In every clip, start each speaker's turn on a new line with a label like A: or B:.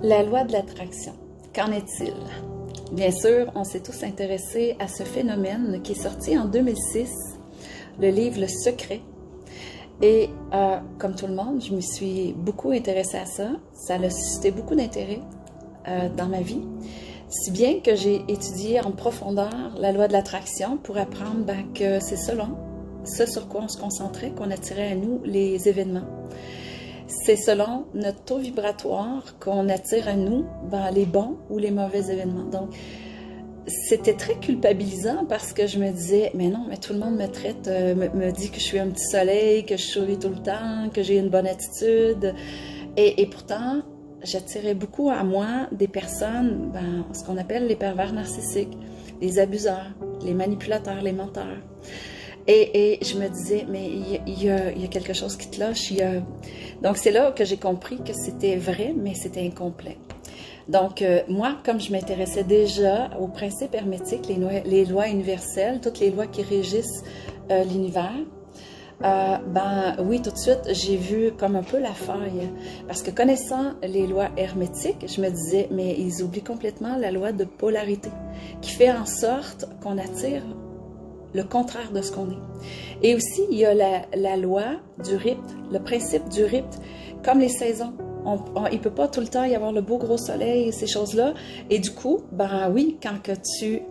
A: La loi de l'attraction, qu'en est-il? Bien sûr, on s'est tous intéressés à ce phénomène qui est sorti en 2006, le livre Le Secret. Et comme tout le monde, je me suis beaucoup intéressée à ça. Ça a suscité beaucoup d'intérêt dans ma vie. Si bien que j'ai étudié en profondeur la loi de l'attraction pour apprendre que c'est ce sur quoi on se concentrait, qu'on attirait à nous les événements. C'est selon notre taux vibratoire qu'on attire à nous les bons ou les mauvais événements. Donc, c'était très culpabilisant parce que je me disais, mais non, mais tout le monde me traite, me dit que je suis un petit soleil, que je souris tout le temps, que j'ai une bonne attitude. Et pourtant, j'attirais beaucoup à moi des personnes, ce qu'on appelle les pervers narcissiques, les abuseurs, les manipulateurs, les menteurs. Et je me disais, mais il y a quelque chose qui te lâche. Donc, c'est là que j'ai compris que c'était vrai, mais c'était incomplet. Donc, moi, comme je m'intéressais déjà aux principes hermétiques, les lois universelles, toutes les lois qui régissent l'univers, oui, tout de suite, j'ai vu comme un peu la faille. Parce que connaissant les lois hermétiques, je me disais, mais ils oublient complètement la loi de polarité, qui fait en sorte qu'on attire le contraire de ce qu'on est. Et aussi, il y a la loi du rythme, le principe du rythme, comme les saisons. Il ne peut pas tout le temps y avoir le beau gros soleil et ces choses-là. Et du coup, oui, quand que tu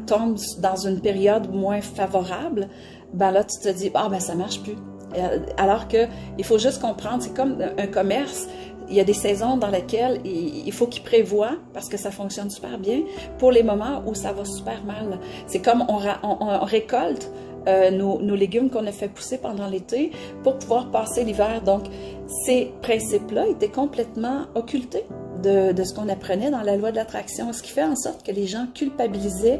A: tombes dans une période moins favorable, là, tu te dis, ça marche plus. Alors qu'il faut juste comprendre, c'est comme un commerce. Il y a des saisons dans lesquelles il faut qu'ils prévoient, parce que ça fonctionne super bien, pour les moments où ça va super mal. C'est comme on récolte nos légumes qu'on a fait pousser pendant l'été pour pouvoir passer l'hiver. Donc, ces principes-là étaient complètement occultés de ce qu'on apprenait dans la loi de l'attraction, ce qui fait en sorte que les gens culpabilisaient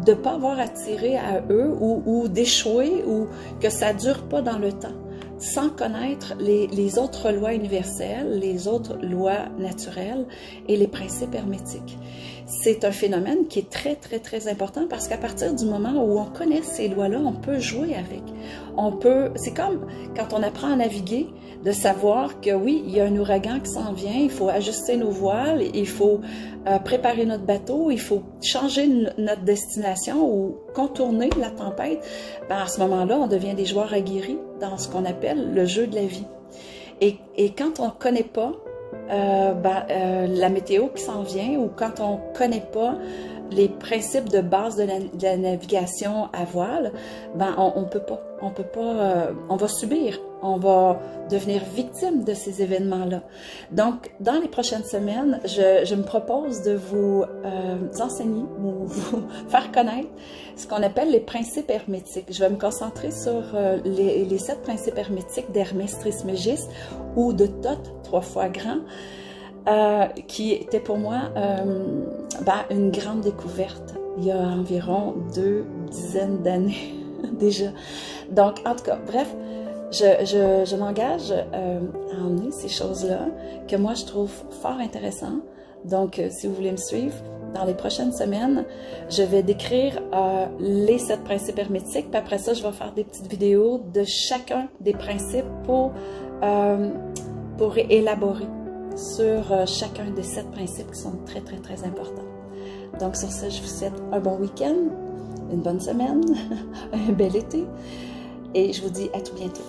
A: de ne pas avoir attiré à eux ou d'échouer ou que ça ne dure pas dans le temps, sans connaître les autres lois universelles, les autres lois naturelles et les principes hermétiques. C'est un phénomène qui est très, très, très important parce qu'à partir du moment où on connaît ces lois-là, on peut jouer avec. C'est comme quand on apprend à naviguer, de savoir que oui, il y a un ouragan qui s'en vient, il faut ajuster nos voiles, il faut préparer notre bateau, il faut changer notre destination ou contourner la tempête. À ce moment-là, on devient des joueurs aguerris dans ce qu'on appelle le jeu de la vie. Et quand on ne connaît pas la météo qui s'en vient ou quand on ne connaît pas les principes de base de la navigation à voile, on peut pas, on va subir, on va devenir victime de ces événements-là. Donc, dans les prochaines semaines, je me propose de vous enseigner ou vous faire connaître ce qu'on appelle les principes hermétiques. Je vais me concentrer sur les 7 principes hermétiques d'Hermès Trismégiste ou de Thoth, 3 fois grand, qui était pour moi une grande découverte il y a environ 2 dizaines d'années déjà. Donc, en tout cas, bref, je m'engage à emmener ces choses-là que moi je trouve fort intéressantes. Donc, si vous voulez me suivre, dans les prochaines semaines, je vais décrire les 7 principes hermétiques, puis après ça, je vais faire des petites vidéos de chacun des principes pour élaborer sur chacun des 7 principes qui sont très, très, très importants. Donc, sur ce, je vous souhaite un bon week-end, une bonne semaine, un bel été, et je vous dis à tout bientôt.